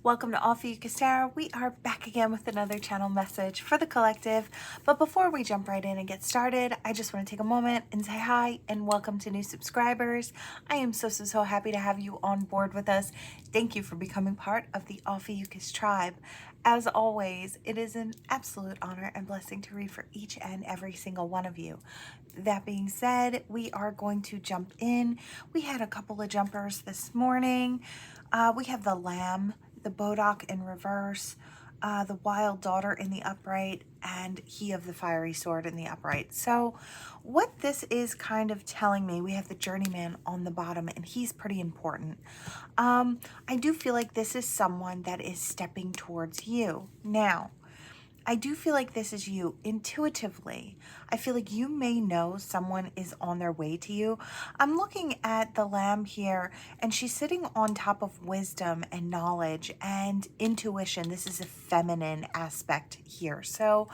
Welcome to Ophiuchus Tarot. We are back again with another channel message for the collective. But before we jump right in and get started, I just want to take a moment and say hi and welcome to new subscribers. I am so happy to have you on board with us. Thank you for becoming part of the Ophiuchus tribe. As always, it is an absolute honor and blessing to read for each and every single one of you. That being said, we are going to jump in. We had a couple of jumpers this morning. We have the Lamb, the Bodok in reverse, the Wild Daughter in the upright, and He of the Fiery Sword in the upright. So what this is kind of telling me, we have the Journeyman on the bottom, and he's pretty important. I do feel like this is someone that is stepping towards you. Now, I do feel like this is you intuitively. I feel like you may know someone is on their way to you. I'm looking at the Lamb here, and she's sitting on top of wisdom and knowledge and intuition. This is a feminine aspect here. So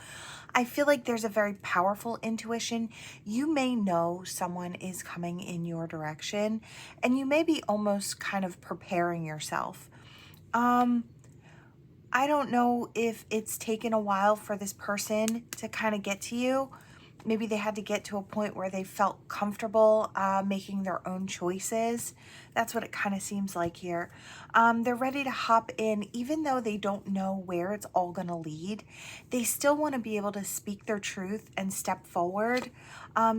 I feel like there's a very powerful intuition. You may know someone is coming in your direction, and you may be almost kind of preparing yourself. I don't know if it's taken a while for this person to kind of get to you. Maybe they had to get to a point where they felt comfortable making their own choices. That's what it kind of seems like here. They're ready to hop in, even though they don't know where it's all going to lead. They still want to be able to speak their truth and step forward.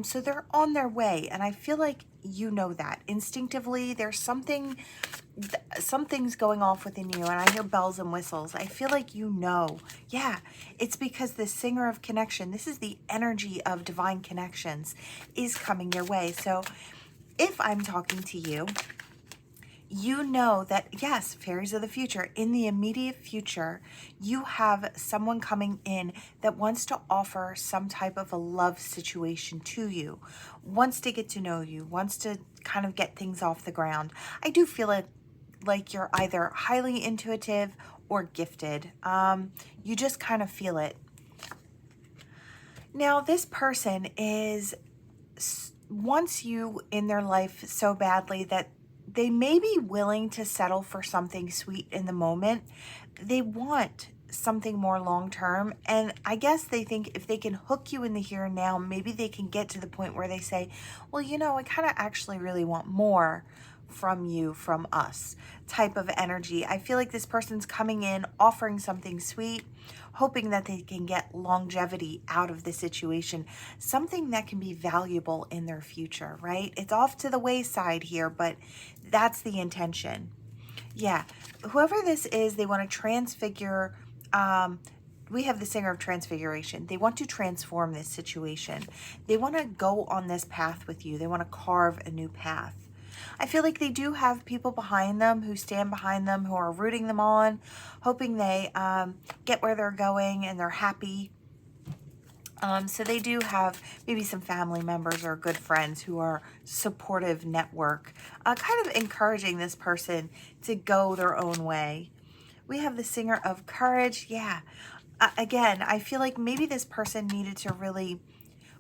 So they're on their way. And I feel like you know that. Instinctively, there's something's going off within you, and I hear bells and whistles. I feel like you know. Yeah, it's because the Singer of Connection, this is the energy of divine connections, is coming your way. So if I'm talking to you, you know that, yes, fairies of the future, in the immediate future, you have someone coming in that wants to offer some type of a love situation to you, wants to get to know you, wants to kind of get things off the ground. I do feel it like you're either highly intuitive or gifted. You just kind of feel it. Now, this person wants you in their life so badly that they may be willing to settle for something sweet in the moment. They want something more long-term, and I guess they think if they can hook you in the here and now, maybe they can get to the point where they say, well, you know, I kind of actually really want more from you, from us, type of energy. I feel like this person's coming in, offering something sweet, hoping that they can get longevity out of the situation, something that can be valuable in their future, right? It's off to the wayside here, but that's the intention. Yeah, whoever this is, they want to transfigure. We have the Singer of Transfiguration. They want to transform this situation. They want to go on this path with you. They want to carve a new path. I feel like they do have people behind them who stand behind them, who are rooting them on, hoping they get where they're going and they're happy. So they do have maybe some family members or good friends who are supportive network, kind of encouraging this person to go their own way. We have the Singer of Courage. Yeah. Again, I feel like maybe this person needed to really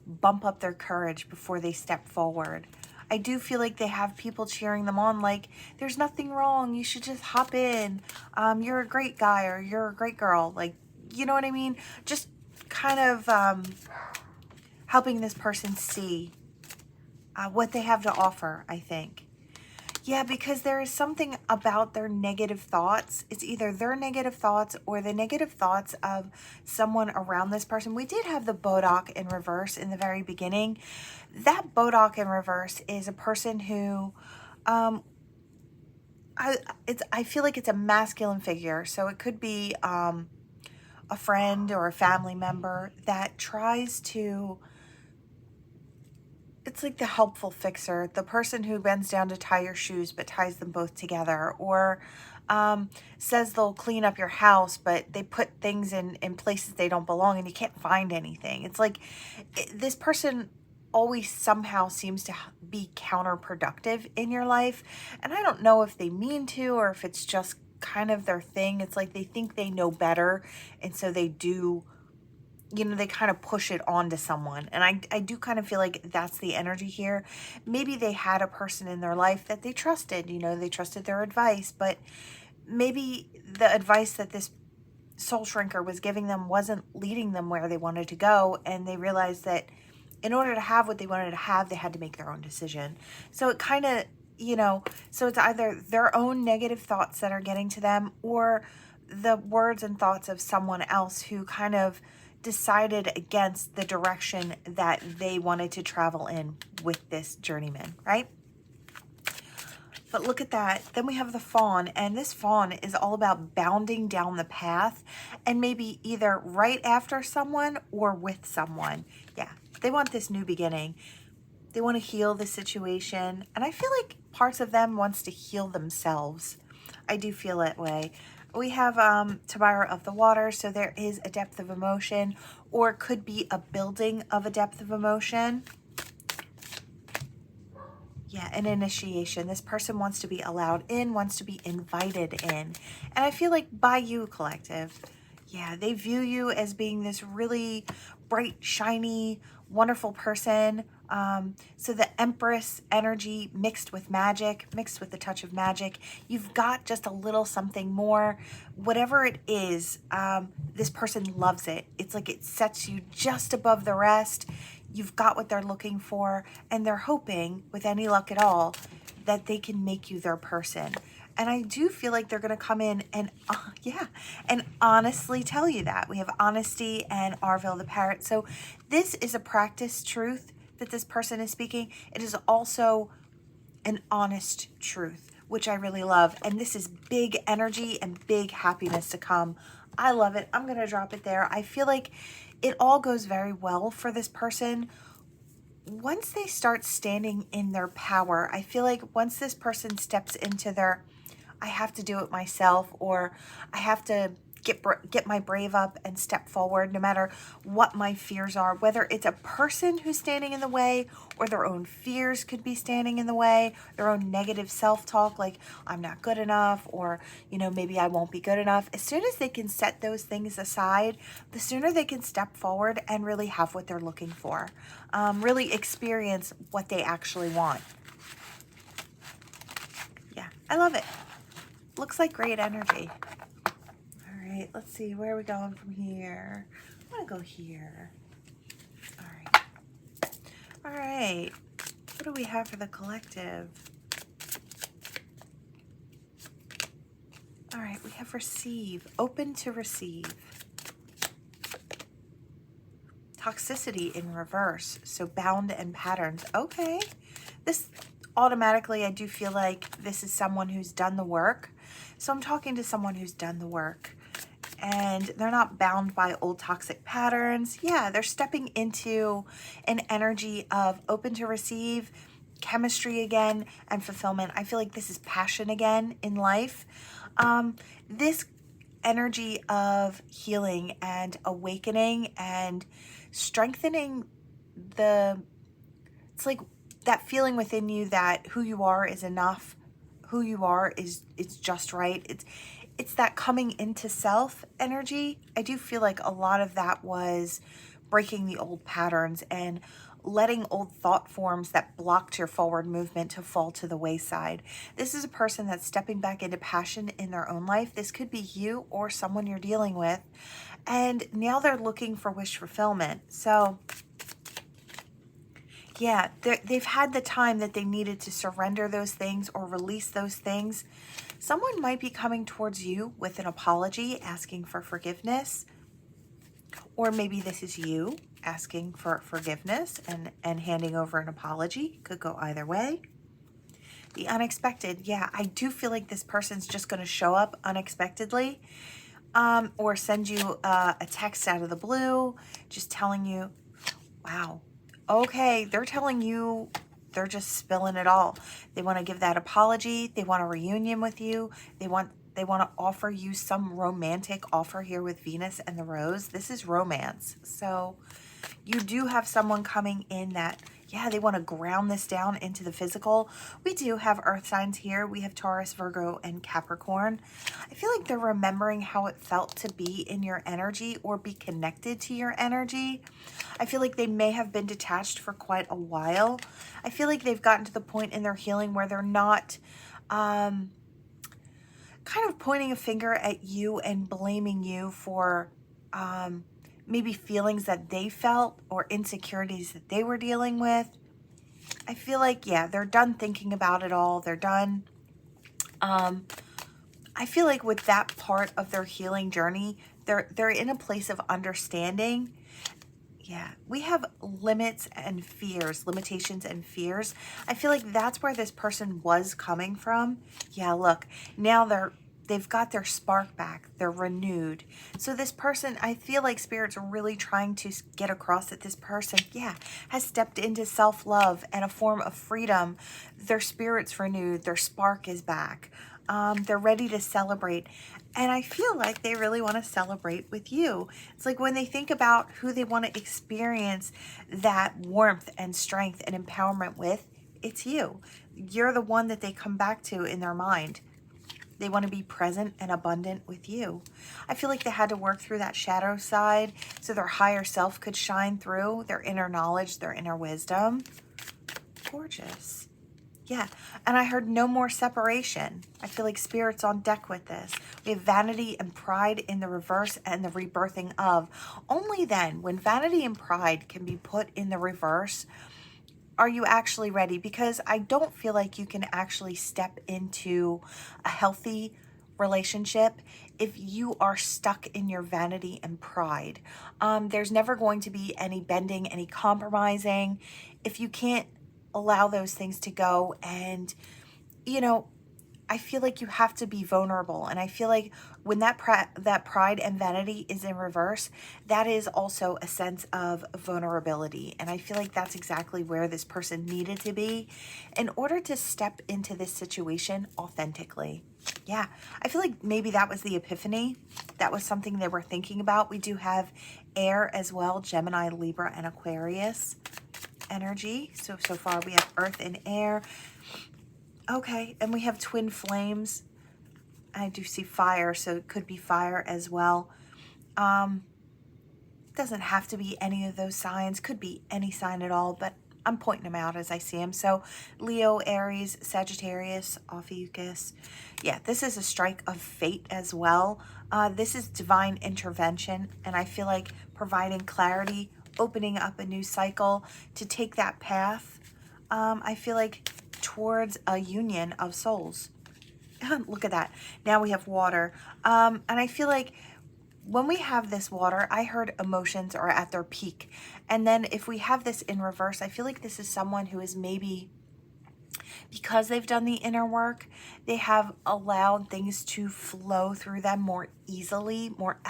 bump up their courage before they step forward. I do feel like they have people cheering them on, like, there's nothing wrong, you should just hop in, you're a great guy or you're a great girl, like, you know what I mean? Just kind of helping this person see what they have to offer, I think. Yeah, because there is something about their negative thoughts. It's either their negative thoughts or the negative thoughts of someone around this person. We did have the Bodok in reverse in the very beginning. That Bodok in reverse is a person who, I feel like it's a masculine figure. So it could be a friend or a family member that tries to, it's like the helpful fixer, the person who bends down to tie your shoes but ties them both together, or says they'll clean up your house but they put things in places they don't belong and you can't find anything. It's like this person always somehow seems to be counterproductive in your life, and I don't know if they mean to or if it's just kind of their thing. It's like they think they know better, and so they do, you know, they kind of push it on to someone. And I do kind of feel like that's the energy here. Maybe they had a person in their life that they trusted, you know, they trusted their advice, but maybe the advice that this soul shrinker was giving them wasn't leading them where they wanted to go, and they realized that in order to have what they wanted to have, they had to make their own decision. So it kind of, so it's either their own negative thoughts that are getting to them, or the words and thoughts of someone else who kind of decided against the direction that they wanted to travel in with this journeyman, right? But look at that. Then we have the fawn, and this fawn is all about bounding down the path, and maybe either right after someone or with someone. Yeah, they want this new beginning. They want to heal the situation, and I feel like parts of them wants to heal themselves. I do feel that way. We have Tabara of the water, so there is a depth of emotion, or it could be a building of a depth of emotion. Yeah, an initiation. This person wants to be allowed in, wants to be invited in. And I feel like by you, collective, yeah, they view you as being this really bright, shiny, wonderful person. So the Empress energy mixed with magic, mixed with the touch of magic, you've got just a little something more. Whatever it is, this person loves it. It's like it sets you just above the rest. You've got what they're looking for, and they're hoping, with any luck at all, that they can make you their person. And I do feel like they're going to come in and, and honestly tell you that. We have honesty and Arville the parrot. So this is a practice truth that this person is speaking. It is also an honest truth, which I really love. And this is big energy and big happiness to come. I love it. I'm going to drop it there. I feel like it all goes very well for this person once they start standing in their power. I feel like once this person steps into their, I have to do it myself, or I have to get my brave up and step forward no matter what my fears are, whether it's a person who's standing in the way or their own fears could be standing in the way, their own negative self-talk like I'm not good enough, or maybe I won't be good enough. As soon as they can set those things aside, the sooner they can step forward and really have what they're looking for, really experience what they actually want. Yeah, I love it. Looks like great energy. All right, let's see, where are we going from here? I'm gonna go here. All right, what do we have for the collective? All right, we have receive, open to receive. Toxicity in reverse, so bound and patterns. Okay, this automatically, I do feel like this is someone who's done the work. So I'm talking to someone who's done the work, and they're not bound by old toxic patterns. Yeah, they're stepping into an energy of open to receive, chemistry again, and fulfillment. I feel like this is passion again in life. This energy of healing and awakening and strengthening it's like that feeling within you that who you are is enough, who you are is just right. It's that coming into self energy. I do feel like a lot of that was breaking the old patterns and letting old thought forms that blocked your forward movement to fall to the wayside. This is a person that's stepping back into passion in their own life. This could be you or someone you're dealing with. And now they're looking for wish fulfillment. So yeah, they've had the time that they needed to surrender those things or release those things. Someone might be coming towards you with an apology, asking for forgiveness. Or maybe this is you asking for forgiveness and handing over an apology. Could go either way. The unexpected. Yeah, I do feel like this person's just going to show up unexpectedly, or send you a text out of the blue, just telling you, wow, okay, they're telling you they're just spilling it all. They want to give that apology. They want a reunion with you. They want to offer you some romantic offer here with Venus and the Rose. This is romance. So you do have someone coming in that, yeah, they want to ground this down into the physical. We do have earth signs here. We have Taurus, Virgo, and Capricorn. I feel like they're remembering how it felt to be in your energy or be connected to your energy. I feel like they may have been detached for quite a while. I feel like they've gotten to the point in their healing where they're not kind of pointing a finger at you and blaming you for maybe feelings that they felt or insecurities that they were dealing with. I feel like, yeah, they're done thinking about it all. They're done. I feel like with that part of their healing journey, they're in a place of understanding. Yeah, we have limits and fears, limitations and fears. I feel like that's where this person was coming from. Yeah, look, now they've got their spark back. They're renewed. So this person, I feel like Spirit's really trying to get across that this person, yeah, has stepped into self-love and a form of freedom. Their spirit's renewed. Their spark is back. They're ready to celebrate. And I feel like they really want to celebrate with you. It's like when they think about who they want to experience that warmth and strength and empowerment with, it's you. You're the one that they come back to in their mind. They want to be present and abundant with you. I feel like they had to work through that shadow side so their higher self could shine through, their inner knowledge, their inner wisdom. Gorgeous. Yeah, and I heard no more separation. I feel like Spirit's on deck with this. We have vanity and pride in the reverse and the rebirthing of. Only then, when vanity and pride can be put in the reverse, are you actually ready? Because I don't feel like you can actually step into a healthy relationship if you are stuck in your vanity and pride. There's never going to be any bending, any compromising. If you can't allow those things to go, and I feel like you have to be vulnerable. And I feel like when that pride and vanity is in reverse, that is also a sense of vulnerability. And I feel like that's exactly where this person needed to be in order to step into this situation authentically. Yeah, I feel like maybe that was the epiphany. That was something they were thinking about. We do have air as well, Gemini, Libra, and Aquarius energy. So far we have earth and air. Okay, and we have twin flames. I do see fire, so it could be fire as well. Doesn't have to be any of those signs. Could be any sign at all, but I'm pointing them out as I see them. So Leo, Aries, Sagittarius, Ophiuchus. Yeah, this is a strike of fate as well. This is divine intervention, and I feel like providing clarity, opening up a new cycle to take that path. I feel like towards a union of souls. Look at that. Now we have water. And I feel like when we have this water, I heard emotions are at their peak. And then if we have this in reverse, I feel like this is someone who is maybe, because they've done the inner work, they have allowed things to flow through them more easily, more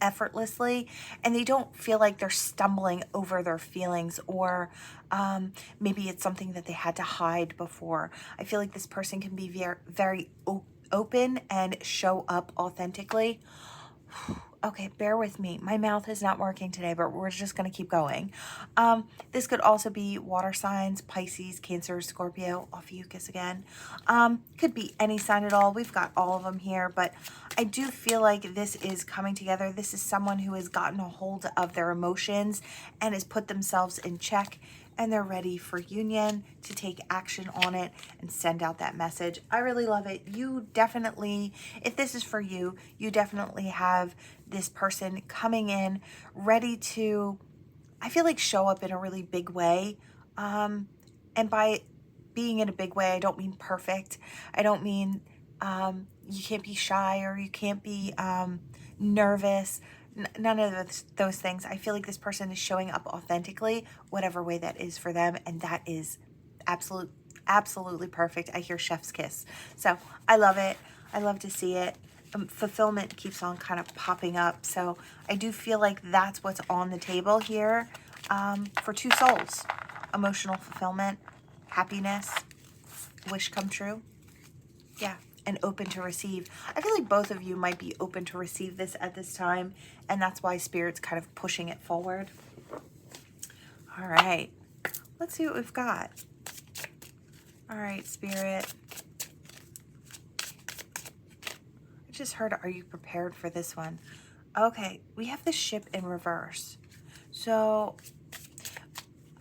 effortlessly, and they don't feel like they're stumbling over their feelings, or maybe it's something that they had to hide before. I feel like this person can be very, very open and show up authentically. Okay, bear with me. My mouth is not working today, but we're just going to keep going. This could also be water signs, Pisces, Cancer, Scorpio, Ophiuchus again. Could be any sign at all. We've got all of them here, but I do feel like this is coming together. This is someone who has gotten a hold of their emotions and has put themselves in check, and they're ready for union, to take action on it and send out that message. I really love it. You definitely, if this is for you, you definitely have this person coming in ready to, I feel like, show up in a really big way. And by being in a big way, I don't mean perfect. I don't mean you can't be shy or you can't be nervous. None of those things. I feel like this person is showing up authentically, whatever way that is for them, and that is absolutely perfect. I hear chef's kiss. So I love it. I love to see it. Fulfillment keeps on kind of popping up. So I do feel like that's what's on the table here for two souls. Emotional fulfillment, happiness, wish come true. Yeah, and open to receive. I feel like both of you might be open to receive this at this time, and that's why Spirit's kind of pushing it forward. All right, let's see what we've got. All right, Spirit. I just heard, are you prepared for this one? Okay, we have the ship in reverse. So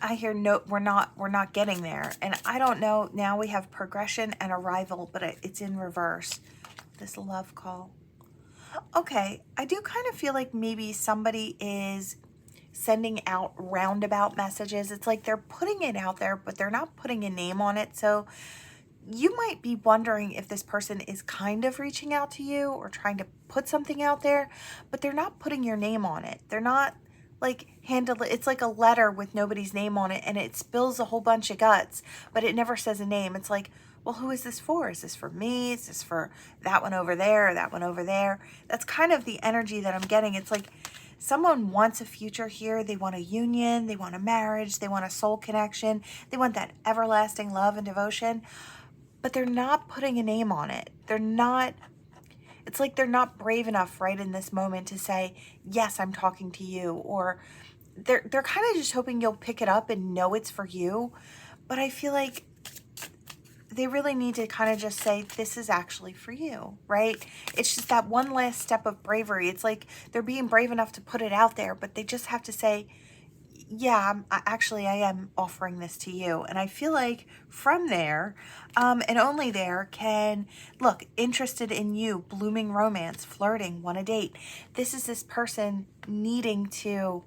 I hear no, we're not getting there. And I don't know, now we have progression and arrival, but it's in reverse. this love call. Okay, I do kind of feel like maybe somebody is sending out roundabout messages. It's like they're putting it out there, but they're not putting a name on it. So you might be wondering if this person is kind of reaching out to you or trying to put something out there, but they're not putting your name on it. They're not like it's like a letter with nobody's name on it, and it spills a whole bunch of guts, but it never says a name. It's like, well, who is this for? Is this for me? Is this for that one over there, or that one over there? That's kind of the energy that I'm getting. It's like someone wants a future here. They want a union, they want a marriage, they want a soul connection, they want that everlasting love and devotion, but they're not putting a name on it. It's like they're not brave enough right in this moment to say, yes, I'm talking to you. Or they're kind of just hoping you'll pick it up and know it's for you. But I feel like they really need to kind of just say, this is actually for you, right? It's just that one last step of bravery. It's like they're being brave enough to put it out there, but they just have to say, yeah, I am offering this to you. And I feel like from there, and only there, can look, interested in you, blooming romance, flirting, want a date. This is this person needing to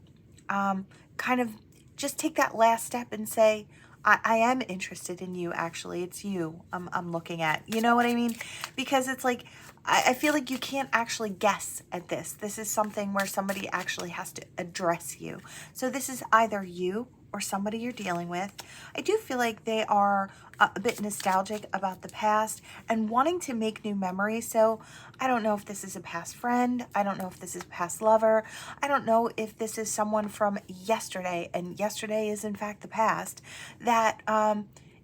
kind of just take that last step and say, I am interested in you. Actually, it's you I'm looking at. You know what I mean? Because it's like, I feel like you can't actually guess at this. This is something where somebody actually has to address you. So this is either you or somebody you're dealing with. I do feel like they are a bit nostalgic about the past and wanting to make new memories. So I don't know if this is a past friend. I don't know if this is a past lover. I don't know if this is someone from yesterday, and yesterday is in fact the past, that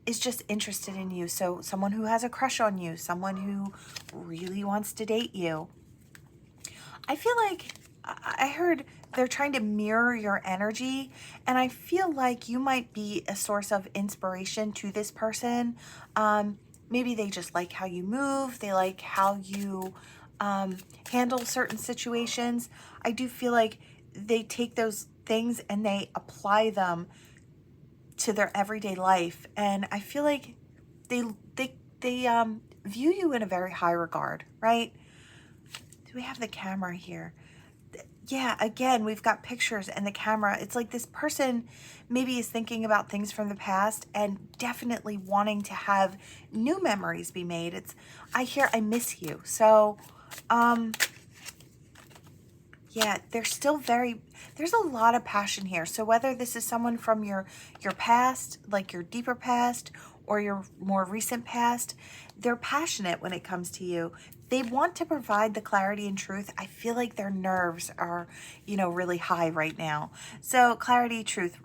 is just interested in you. So someone who has a crush on you, someone who really wants to date you. I feel like I heard they're trying to mirror your energy, and I feel like you might be a source of inspiration to this person. Maybe they just like how you move. They like how you handle certain situations. I do feel like they take those things and they apply them to their everyday life, and I feel like they view you in a very high regard, right? Do we have the camera here? Yeah, again, we've got pictures and the camera. It's like this person maybe is thinking about things from the past and definitely wanting to have new memories be made. I hear I miss you. So yeah, there's a lot of passion here. So whether this is someone from your past, like your deeper past, or your more recent past, they're passionate when it comes to you. They want to provide the clarity and truth. I feel like their nerves are, really high right now. So clarity, truth,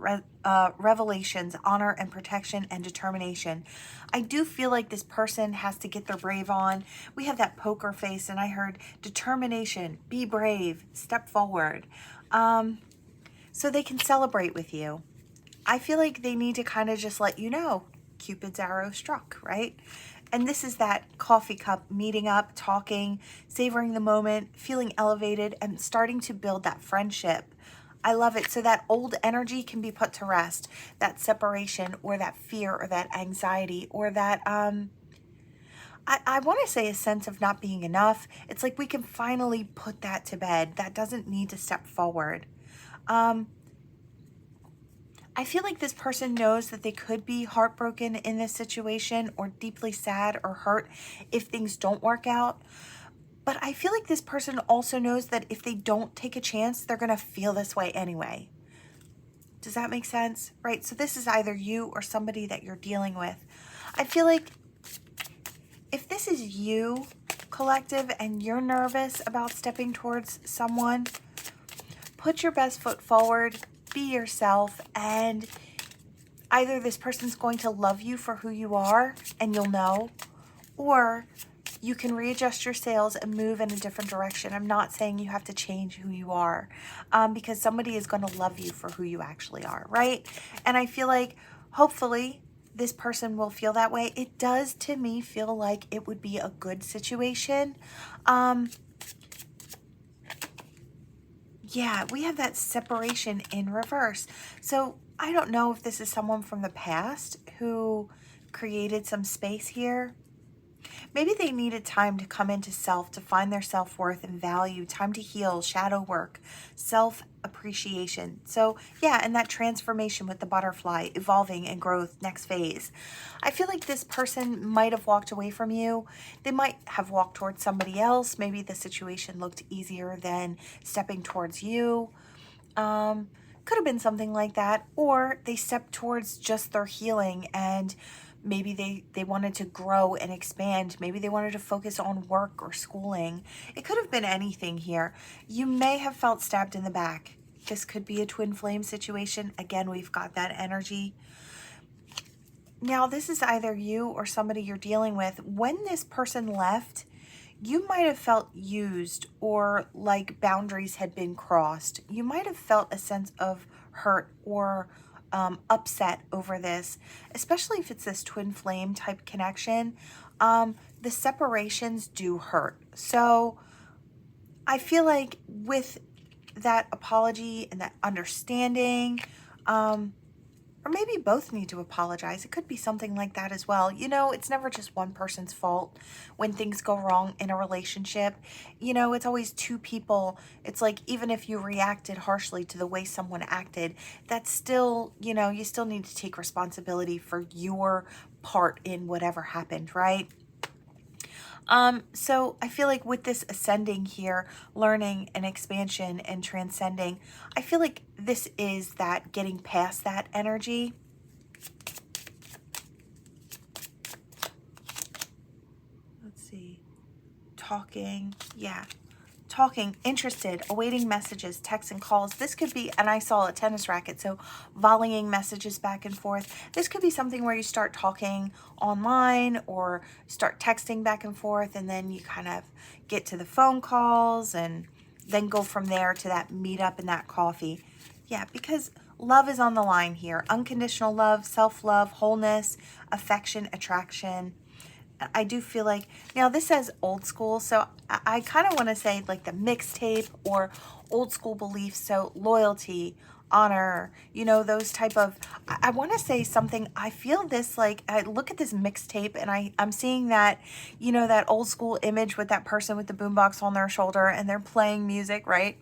revelations, honor and protection, and determination. I do feel like this person has to get their brave on. We have that poker face, and I heard determination, be brave, step forward. So they can celebrate with you. I feel like they need to kind of just let you know Cupid's arrow struck, right? And this is that coffee cup, meeting up, talking, savoring the moment, feeling elevated, and starting to build that friendship. I love it. So that old energy can be put to rest, that separation or that fear or that anxiety or that, I want to say a sense of not being enough. It's like we can finally put that to bed. That doesn't need to step forward. I feel like this person knows that they could be heartbroken in this situation or deeply sad or hurt if things don't work out. But I feel like this person also knows that if they don't take a chance, they're going to feel this way anyway. Does that make sense? Right? So this is either you or somebody that you're dealing with. I feel like if this is you, collective, and you're nervous about stepping towards someone, put your best foot forward. Be yourself, and either this person's going to love you for who you are and you'll know, or you can readjust your sails and move in a different direction. I'm not saying you have to change who you are, because somebody is going to love you for who you actually are, right? And I feel like hopefully this person will feel that way. It does to me feel like it would be a good situation. Yeah, we have that separation in reverse. So I don't know if this is someone from the past who created some space here. Maybe they needed time to come into self, to find their self-worth and value, time to heal, shadow work, self-appreciation. So yeah, and that transformation with the butterfly, evolving and growth, next phase. I feel like this person might have walked away from you. They might have walked towards somebody else. Maybe the situation looked easier than stepping towards you. Could have been something like that. Or they stepped towards just their healing, and maybe they wanted to grow and expand. Maybe they wanted to focus on work or schooling. It could have been anything here. You may have felt stabbed in the back. This could be a twin flame situation. Again, we've got that energy. Now, this is either you or somebody you're dealing with. When this person left, you might have felt used, or like boundaries had been crossed. You might have felt a sense of hurt or upset over this, especially if it's this twin flame type connection. The separations do hurt. So I feel like with that apology and that understanding, or maybe both need to apologize. It could be something like that as well. You know, it's never just one person's fault when things go wrong in a relationship. You know, it's always two people. It's like, even if you reacted harshly to the way someone acted, that's still, you know, you still need to take responsibility for your part in whatever happened, right? So I feel like with this ascending here, learning and expansion and transcending, I feel like this is that getting past that energy. Let's see. Talking. Yeah. Talking, interested, awaiting messages, texts and calls. This could be, and I saw a tennis racket, so volleying messages back and forth. This could be something where you start talking online or start texting back and forth, and then you kind of get to the phone calls and then go from there to that meetup and that coffee. Yeah, because love is on the line here. Unconditional love, self-love, wholeness, affection, attraction. I do feel like, now this says old school, so I kind of want to say like the mixtape or old school beliefs. So loyalty, honor, you know, those type of, I want to say something. I feel this, like, I look at this mixtape and I'm seeing that, you know, that old school image with that person with the boombox on their shoulder and they're playing music, right?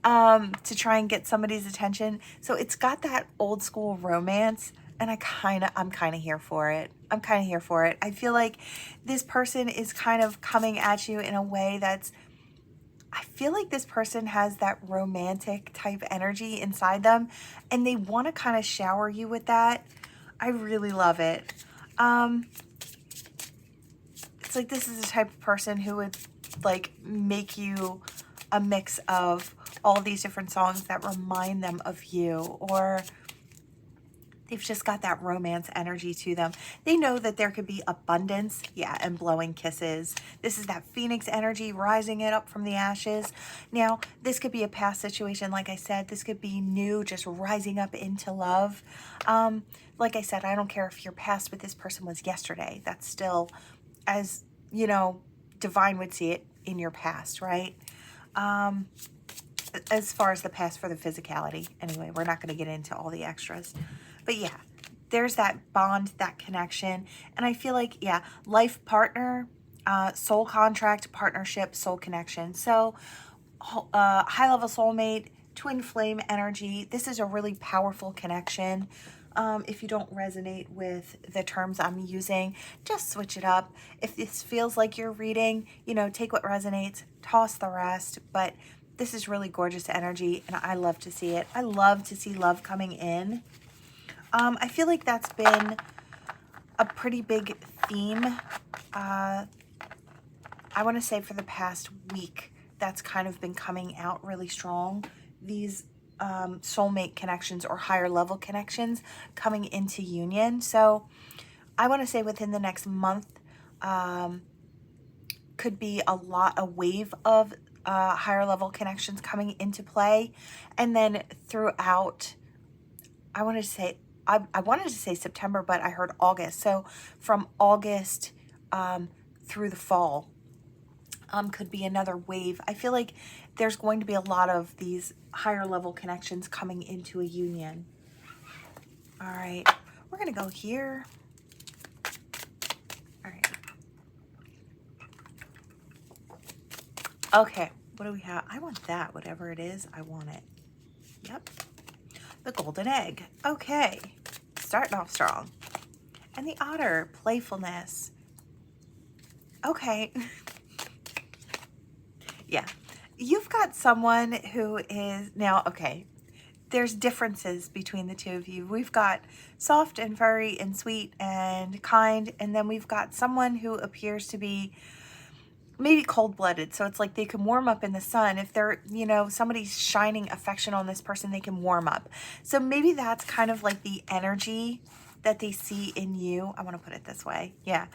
To try and get somebody's attention. So it's got that old school romance. And I'm kind of here for it. I'm kind of here for it. I feel like this person is kind of coming at you in a way that's, I feel like this person has that romantic type energy inside them, and they want to kind of shower you with that. I really love it. It's like this is the type of person who would like make you a mix of all these different songs that remind them of you, or they've just got that romance energy to them. They know that there could be abundance, yeah, and blowing kisses. This is that phoenix energy, rising it up from the ashes. Now, this could be a past situation, like I said. This could be new, just rising up into love. Like I said, I don't care if your past with this person was yesterday. That's still, as, you know, divine would see it, in your past, right? As far as the past for the physicality. Anyway, we're not going to get into all the extras. But yeah, there's that bond, that connection. And I feel like, yeah, life partner, soul contract, partnership, soul connection. So high level soulmate, twin flame energy. This is a really powerful connection. If you don't resonate with the terms I'm using, just switch it up. If this feels like you're reading, you know, take what resonates, toss the rest. But this is really gorgeous energy, and I love to see it. I love to see love coming in. I feel like that's been a pretty big theme. I want to say for the past week, that's kind of been coming out really strong. These soulmate connections or higher level connections coming into union. So I want to say within the next month, could be a wave of higher level connections coming into play. And then throughout, I wanted to say September, but I heard August. So from August through the fall could be another wave. I feel like there's going to be a lot of these higher level connections coming into a union. All right, we're going to go here. All right. Okay, what do we have? I want that, whatever it is, I want it. Yep, the golden egg. Okay, starting off strong. And the otter, playfulness. Okay, yeah. You've got someone who is now, okay, there's differences between the two of you. We've got soft and furry and sweet and kind, and then we've got someone who appears to be maybe cold-blooded. So it's like they can warm up in the sun. If they're, somebody's shining affection on this person, they can warm up. So maybe that's kind of like the energy that they see in you. I want to put it this way. Yeah.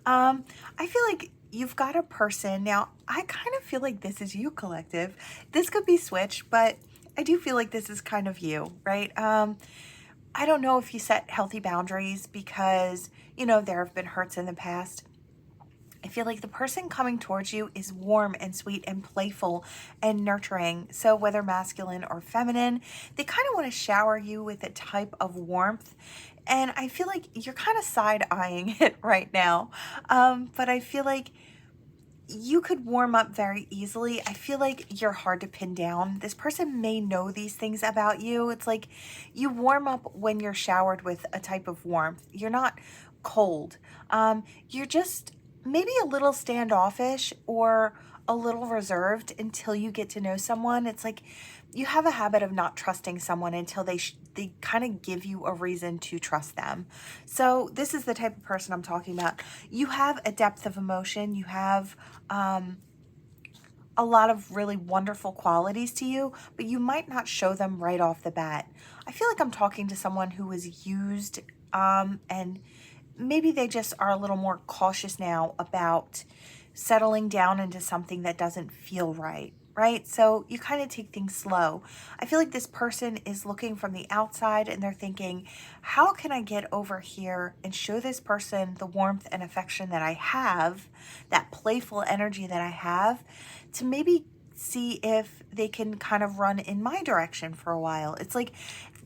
I feel like you've got a person. Now, I kind of feel like this is you, collective. This could be switched, but I do feel like this is kind of you, right? I don't know if you set healthy boundaries because, there have been hurts in the past. I feel like the person coming towards you is warm and sweet and playful and nurturing. So whether masculine or feminine, they kind of want to shower you with a type of warmth. And I feel like you're kind of side-eyeing it right now. But I feel like you could warm up very easily. I feel like you're hard to pin down. This person may know these things about you. It's like you warm up when you're showered with a type of warmth. You're not cold. You're just maybe a little standoffish or a little reserved until you get to know someone. It's like you have a habit of not trusting someone until they kind of give you a reason to trust them. So this is the type of person I'm talking about. You have a depth of emotion. You have a lot of really wonderful qualities to you, but you might not show them right off the bat. I feel like I'm talking to someone who was used and maybe they just are a little more cautious now about settling down into something that doesn't feel right, right? So you kind of take things slow. I feel like this person is looking from the outside and they're thinking, how can I get over here and show this person the warmth and affection that I have, that playful energy that I have, to maybe see if they can kind of run in my direction for a while. It's like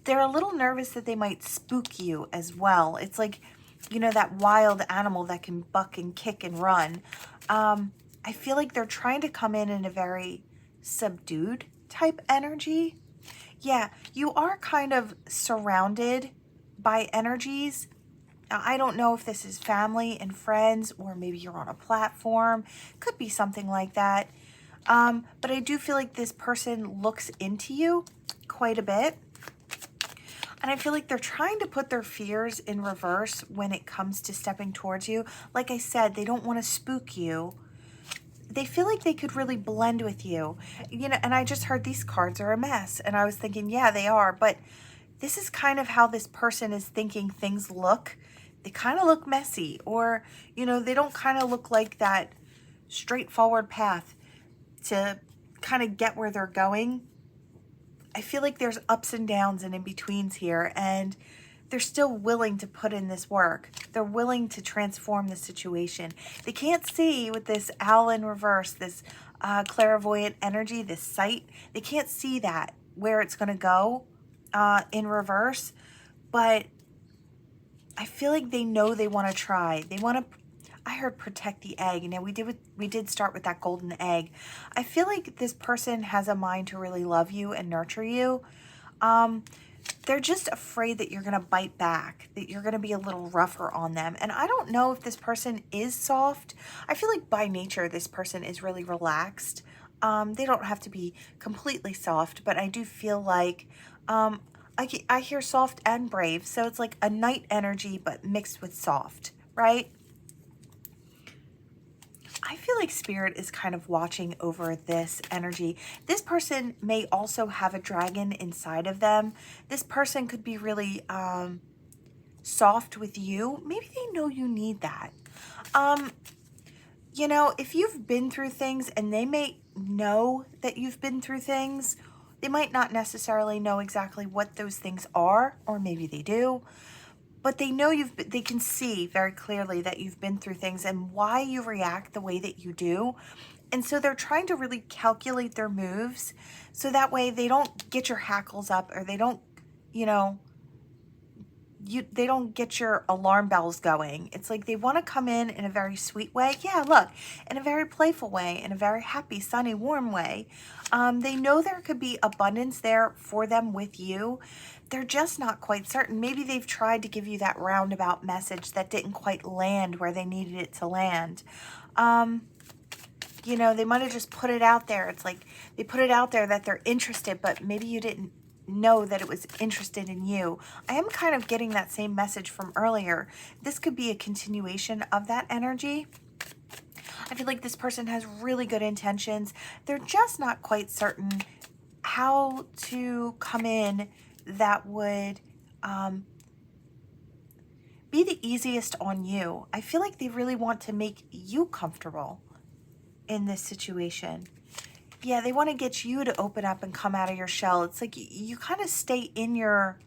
they're a little nervous that they might spook you as well. It's like, that wild animal that can buck and kick and run. I feel like they're trying to come in a very subdued type energy. Yeah, you are kind of surrounded by energies. Now, I don't know if this is family and friends or maybe you're on a platform. Could be something like that. But I do feel like this person looks into you quite a bit. And I feel like they're trying to put their fears in reverse when it comes to stepping towards you. Like I said, they don't want to spook you. They feel like they could really blend with you. And I just heard these cards are a mess. And I was thinking, yeah, they are. But this is kind of how this person is thinking things look. They kind of look messy. Or, they don't kind of look like that straightforward path to kind of get where they're going. I feel like there's ups and downs and in-betweens here, and they're still willing to put in this work. They're willing to transform the situation. They can't see with this owl in reverse, this clairvoyant energy, this sight. They can't see that, where it's going to go in reverse, but I feel like they know they want to try. They want to, I heard protect the egg. Now we did start with that golden egg. I feel like this person has a mind to really love you and nurture you. They're just afraid that you're going to bite back, that you're going to be a little rougher on them. And I don't know if this person is soft. I feel like by nature, this person is really relaxed. They don't have to be completely soft, but I do feel like I hear soft and brave. So it's like a knight energy, but mixed with soft, right? I feel like Spirit is kind of watching over this energy. This person may also have a dragon inside of them. This person could be really soft with you. Maybe they know you need that. If you've been through things and they may know that you've been through things, they might not necessarily know exactly what those things are, or maybe they do. But they know they can see very clearly that you've been through things and why you react the way that you do. And so they're trying to really calculate their moves so that way they don't get your hackles up or they don't, they don't get your alarm bells going. It's like they want to come in a very sweet way. Yeah, look, in a very playful way, in a very happy, sunny, warm way. They know there could be abundance there for them with you. They're just not quite certain. Maybe they've tried to give you that roundabout message that didn't quite land where they needed it to land. You know, they might have just put it out there. It's like they put it out there that they're interested, but maybe you didn't know that it was interested in you. I am kind of getting that same message from earlier. This could be a continuation of that energy. I feel like this person has really good intentions. They're just not quite certain how to come in that would be the easiest on you. I feel like they really want to make you comfortable in this situation. Yeah, they want to get you to open up and come out of your shell. It's like you kind of stay in your,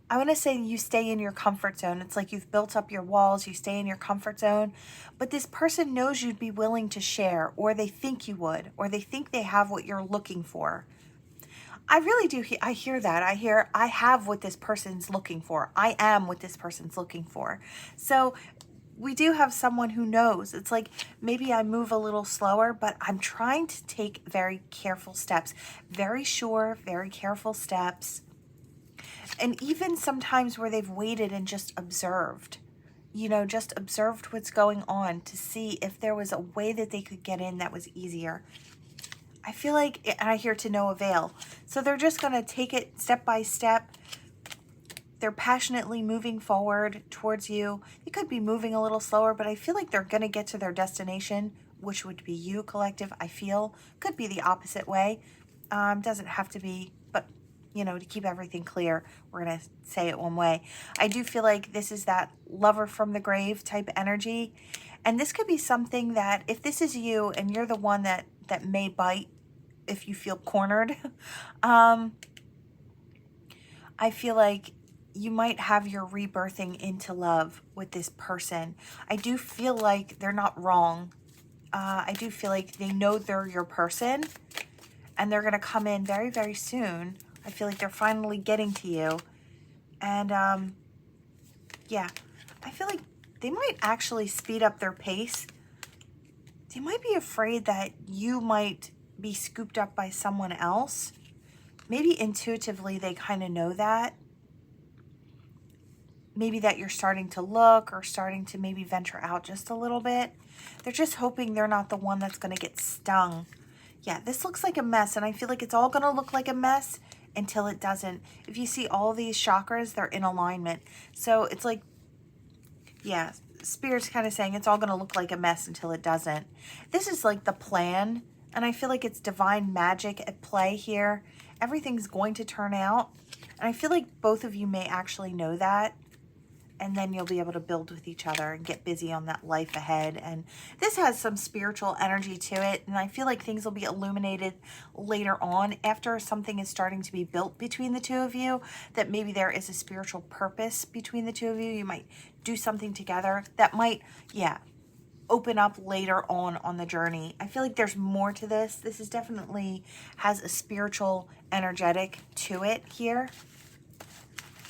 I want to say you stay in your comfort zone. It's like you've built up your walls, you stay in your comfort zone, but this person knows you'd be willing to share, or they think you would, or they think they have what you're looking for. I really do. I hear that. I have what this person's looking for. I am what this person's looking for. So we do have someone who knows. It's like maybe I move a little slower, but I'm trying to take very careful steps, very sure, very careful steps. And even sometimes where they've waited and just observed, you know, just observed what's going on to see if there was a way that they could get in that was easier. I feel like, and I hear to no avail. So they're just going to take it step by step. They're passionately moving forward towards you. They could be moving a little slower, but I feel like they're going to get to their destination, which would be you, collective, I feel. Could be the opposite way. Doesn't have to be, but, you know, to keep everything clear, we're going to say it one way. I do feel like this is that lover from the grave type energy. And this could be something that, if this is you and you're the one that may bite if you feel cornered, I feel like you might have your rebirthing into love with this person. I do feel like they're not wrong. I do feel like they know they're your person, and they're going to come in very, very soon. I feel like they're finally getting to you. And yeah, I feel like they might actually speed up their pace. They might be afraid that you might be scooped up by someone else. Maybe intuitively they kind of know that. Maybe that you're starting to look or starting to maybe venture out just a little bit. They're just hoping they're not the one that's going to get stung. Yeah, this looks like a mess, and I feel like it's all going to look like a mess until it doesn't. If you see all these chakras, they're in alignment. So it's like, yeah, Spirit's kind of saying it's all going to look like a mess until it doesn't. This is like the plan, and I feel like it's divine magic at play here. Everything's going to turn out, and I feel like both of you may actually know that. And then you'll be able to build with each other and get busy on that life ahead. And this has some spiritual energy to it. And I feel like things will be illuminated later on after something is starting to be built between the two of you, that maybe there is a spiritual purpose between the two of you. You might do something together that might, yeah, open up later on the journey. I feel like there's more to this. This is definitely has a spiritual energetic to it here.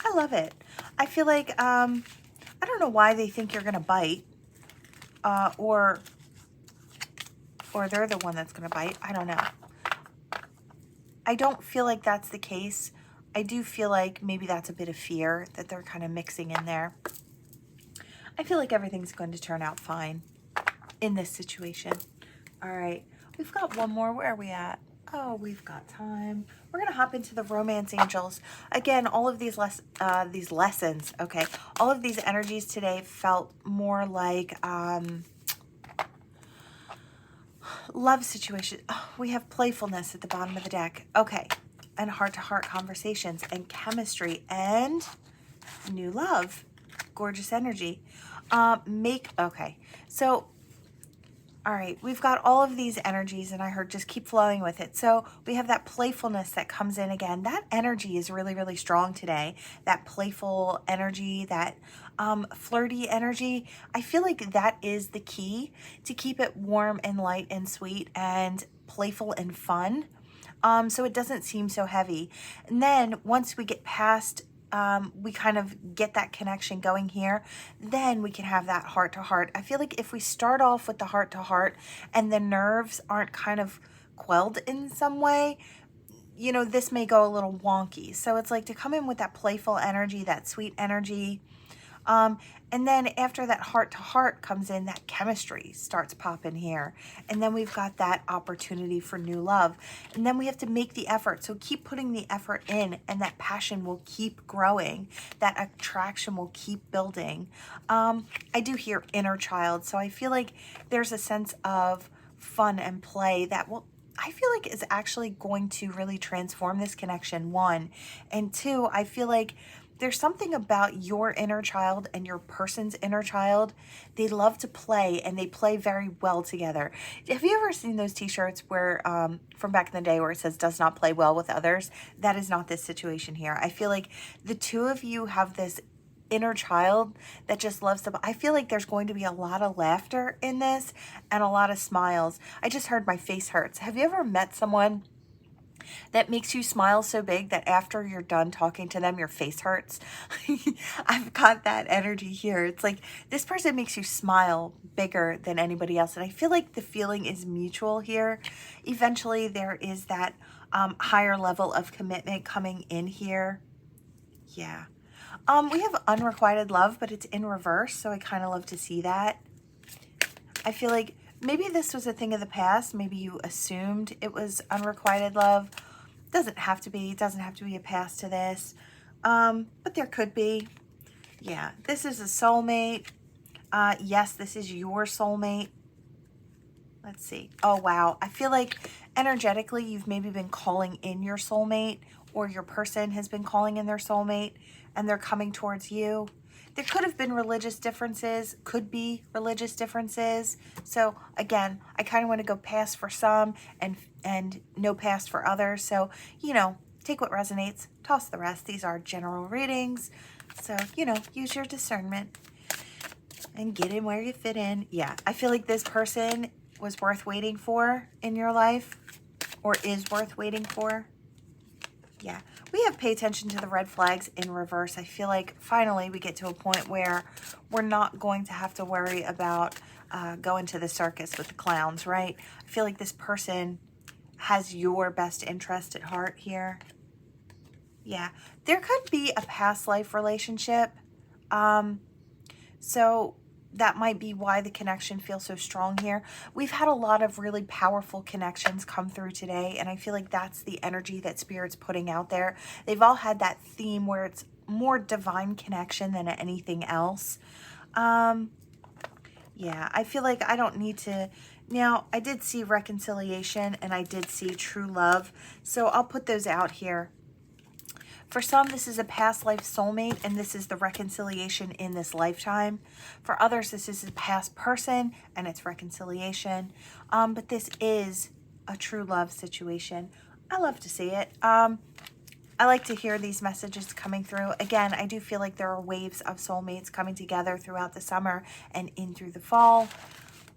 I love it. I feel like, I don't know why they think you're going to bite, or they're the one that's going to bite. I don't know. I don't feel like that's the case. I do feel like maybe that's a bit of fear that they're kind of mixing in there. I feel like everything's going to turn out fine in this situation. All right. We've got one more. Where are we at? Oh, we've got time. We're going to hop into the romance angels. Again, all of these lessons, okay, all of these energies today felt more like love situation. Oh, we have playfulness at the bottom of the deck. Okay, and heart-to-heart conversations and chemistry and new love. Gorgeous energy. Okay, so all right, we've got all of these energies, and I heard just keep flowing with it. So we have that playfulness that comes in again. That energy is really, really strong today. That playful energy, that flirty energy. I feel like that is the key to keep it warm and light and sweet and playful and fun. So it doesn't seem so heavy. And then once we get past we kind of get that connection going here, then we can have that heart to heart. I feel like if we start off with the heart to heart and the nerves aren't kind of quelled in some way, you know, this may go a little wonky. So it's like to come in with that playful energy, that sweet energy. And then after that heart to heart comes in, that chemistry starts popping here. And then we've got that opportunity for new love. And then we have to make the effort. So keep putting the effort in, and that passion will keep growing. That attraction will keep building. I do hear inner child. So I feel like there's a sense of fun and play that will, I feel like, is actually going to really transform this connection, one. And two, I feel like there's something about your inner child and your person's inner child. They love to play, and they play very well together. Have you ever seen those t-shirts where, from back in the day, where it says does not play well with others? That is not this situation here. I feel like the two of you have this inner child that just loves to, I feel like there's going to be a lot of laughter in this and a lot of smiles. I just heard my face hurts. Have you ever met someone that makes you smile so big that after you're done talking to them, your face hurts? I've got that energy here. It's like this person makes you smile bigger than anybody else. And I feel like the feeling is mutual here. Eventually, there is that higher level of commitment coming in here. Yeah. We have unrequited love, but it's in reverse, so I kind of love to see that. I feel like maybe this was a thing of the past. Maybe you assumed it was unrequited love. Doesn't have to be. It doesn't have to be a past to this. But there could be. Yeah, this is a soulmate. Yes, this is your soulmate. Let's see. Oh, wow. I feel like energetically you've maybe been calling in your soulmate, or your person has been calling in their soulmate, and they're coming towards you. There could have been religious differences, could be religious differences. So again, I kind of want to go past for some and no past for others. So, you know, take what resonates, toss the rest. These are general readings. So, you know, use your discernment and get in where you fit in. Yeah, I feel like this person was worth waiting for in your life, or is worth waiting for. Yeah, we have pay attention to the red flags in reverse. I feel like finally we get to a point where we're not going to have to worry about going to the circus with the clowns, right? I feel like this person has your best interest at heart here. Yeah, there could be a past life relationship. So that might be why the connection feels so strong here. We've had a lot of really powerful connections come through today, and I feel like that's the energy that Spirit's putting out there. They've all had that theme where it's more divine connection than anything else. Yeah, I feel like I don't need to. Now, I did see reconciliation and I did see true love, so I'll put those out here. For some, this is a past life soulmate, and this is the reconciliation in this lifetime. For others, this is a past person, and it's reconciliation. But this is a true love situation. I love to see it. I like to hear these messages coming through. Again, I do feel like there are waves of soulmates coming together throughout the summer and in through the fall.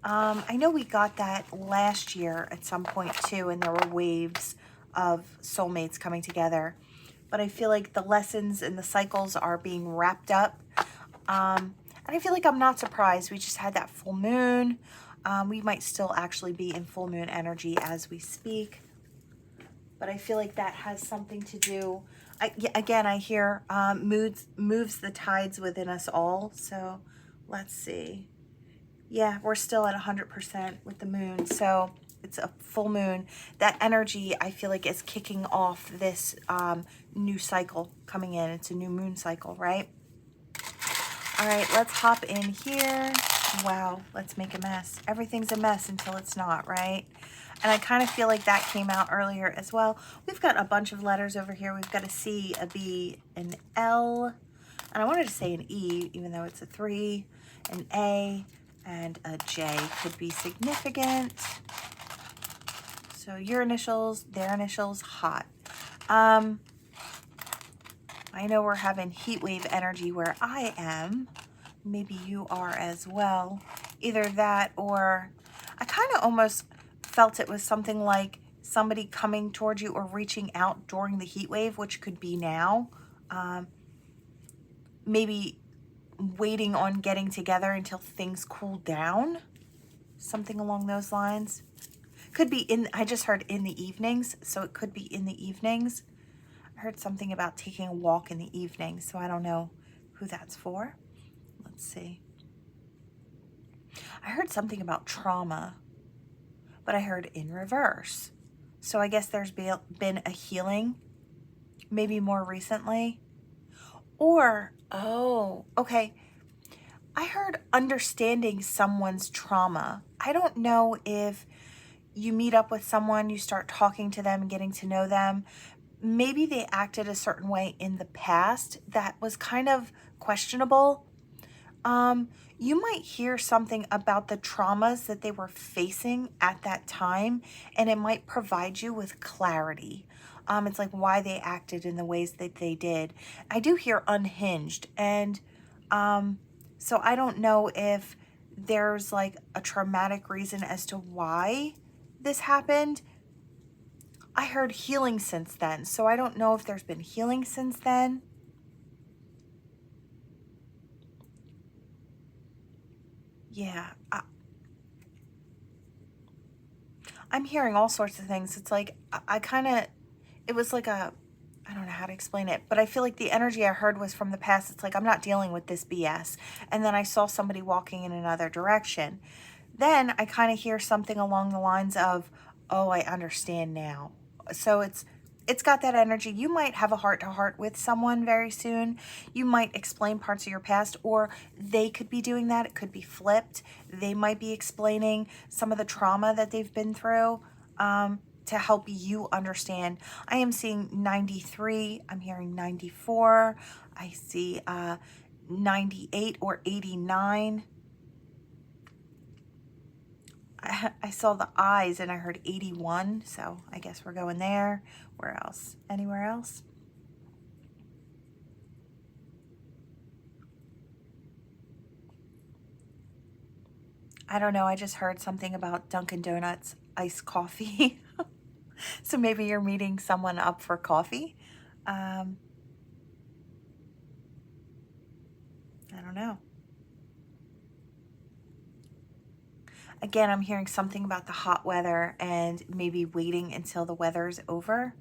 I know we got that last year at some point too, and there were waves of soulmates coming together. But I feel like the lessons and the cycles are being wrapped up. And I feel like I'm not surprised. We just had that full moon. We might still actually be in full moon energy as we speak. But I feel like that has something to do. Again, I hear moves the tides within us all. So let's see. Yeah, we're still at 100% with the moon. So it's a full moon. That energy, I feel like, is kicking off this new cycle coming in. It's a new moon cycle, right? All right, let's hop in here. Wow, let's make a mess. Everything's a mess until it's not, right? And I kind of feel like that came out earlier as well. We've got a bunch of letters over here. We've got a C, a B, an L, and I wanted to say an E, even though it's a 3, an A, and a J could be significant. So your initials, their initials, hot. I know we're having heat wave energy where I am. Maybe you are as well. Either that, or I kind of almost felt it was something like somebody coming towards you or reaching out during the heat wave, which could be now. maybe waiting on getting together until things cool down. Something along those lines. Could be I just heard in the evenings, so it could be in the evenings. I heard something about taking a walk in the evening, so I don't know who that's for. Let's see. I heard something about trauma, but I heard in reverse. So I guess there's been a healing, maybe more recently. Or, oh, okay. I heard understanding someone's trauma. I don't know if you meet up with someone, you start talking to them and getting to know them. Maybe they acted a certain way in the past that was kind of questionable. You might hear something about the traumas that they were facing at that time, and it might provide you with clarity. It's like why they acted in the ways that they did. I do hear unhinged, and so I don't know if there's like a traumatic reason as to why this happened. I heard healing since then, so I don't know if there's been healing since then. Yeah, I'm hearing all sorts of things. It's like, I kind of, it was like I don't know how to explain it, but I feel like the energy I heard was from the past. It's like, I'm not dealing with this BS. And then I saw somebody walking in another direction. Then I kind of hear something along the lines of, oh, I understand now. So it's got that energy. You might have a heart-to-heart with someone very soon. You might explain parts of your past, or they could be doing that. It could be flipped. They might be explaining some of the trauma that they've been through to help you understand. I am seeing 93. I'm hearing 94. I see 98 or 89. I saw the eyes and I heard 81, so I guess we're going there. Where else? Anywhere else? I don't know. I just heard something about Dunkin' Donuts iced coffee. So maybe you're meeting someone up for coffee. I don't know. Again, I'm hearing something about the hot weather and maybe waiting until the weather's over.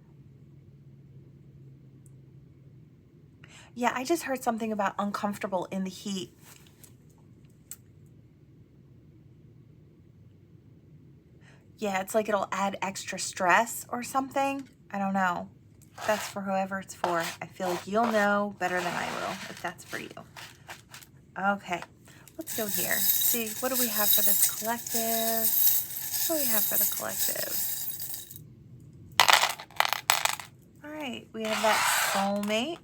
Yeah, I just heard something about uncomfortable in the heat. Yeah, it's like it'll add extra stress or something. I don't know. That's for whoever it's for. I feel like you'll know better than I will if that's for you. Okay, let's go here. See, what do we have for this collective? What do we have for the collective? All right, we have that soulmate.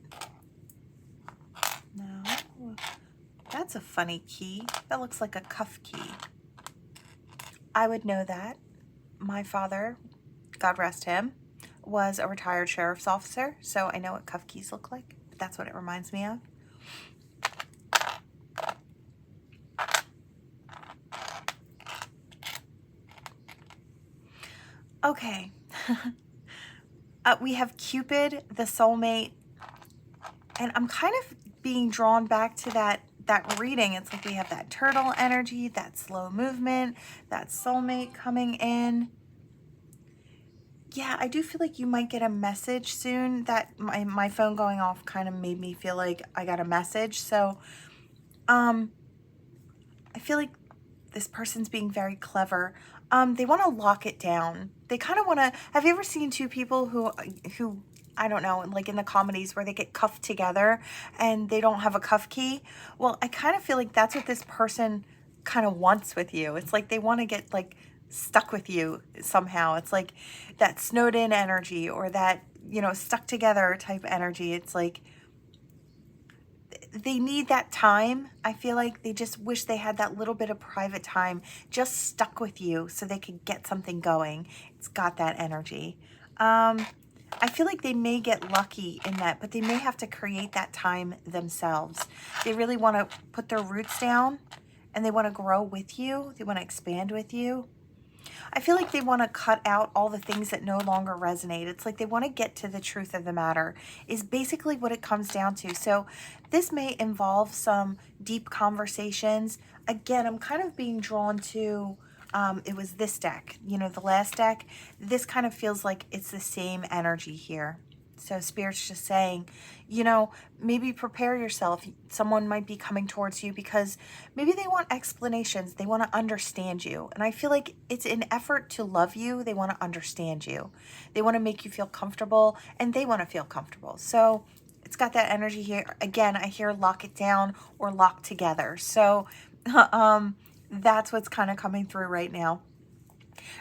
No, that's a funny key. That looks like a cuff key. I would know that. My father, God rest him, was a retired sheriff's officer, so I know what cuff keys look like. That's what it reminds me of. Okay. We have Cupid, the soulmate, and I'm kind of being drawn back to that reading. It's like we have that turtle energy, that slow movement, that soulmate coming in. Yeah, I do feel like you might get a message soon. That my phone going off kind of made me feel like I got a message. So, I feel like this person's being very clever. They want to lock it down. They kind of want to, have you ever seen two people who, I don't know, like in the comedies where they get cuffed together and they don't have a cuff key? Well, I kind of feel like that's what this person kind of wants with you. It's like they want to get like stuck with you somehow. It's like that snowed in energy, or that, you know, stuck together type energy. It's like they need that time. I feel like they just wish they had that little bit of private time just stuck with you so they could get something going. It's got that energy. I feel like they may get lucky in that, but they may have to create that time themselves. They really want to put their roots down and they want to grow with you. They want to expand with you. I feel like they want to cut out all the things that no longer resonate. It's like they want to get to the truth of the matter, is basically what it comes down to. So this may involve some deep conversations. Again, I'm kind of being drawn to, it was this deck, you know, the last deck. This kind of feels like it's the same energy here. So Spirit's just saying, you know, maybe prepare yourself. Someone might be coming towards you because maybe they want explanations. They want to understand you. And I feel like it's an effort to love you. They want to understand you. They want to make you feel comfortable, and they want to feel comfortable. So it's got that energy here. Again, I hear lock it down or lock together. So that's what's kind of coming through right now.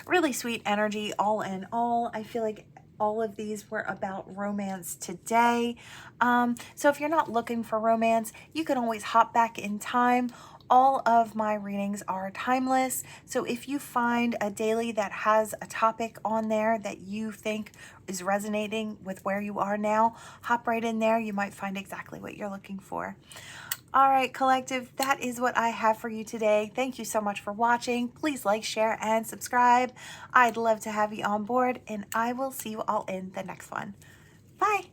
Really sweet energy all in all. I feel like all of these were about romance today. So if you're not looking for romance, you can always hop back in time. All of my readings are timeless. So if you find a daily that has a topic on there that you think is resonating with where you are now, hop right in there. You might find exactly what you're looking for. All right, collective, that is what I have for you today. Thank you so much for watching. Please like, share, and subscribe. I'd love to have you on board, and I will see you all in the next one. Bye.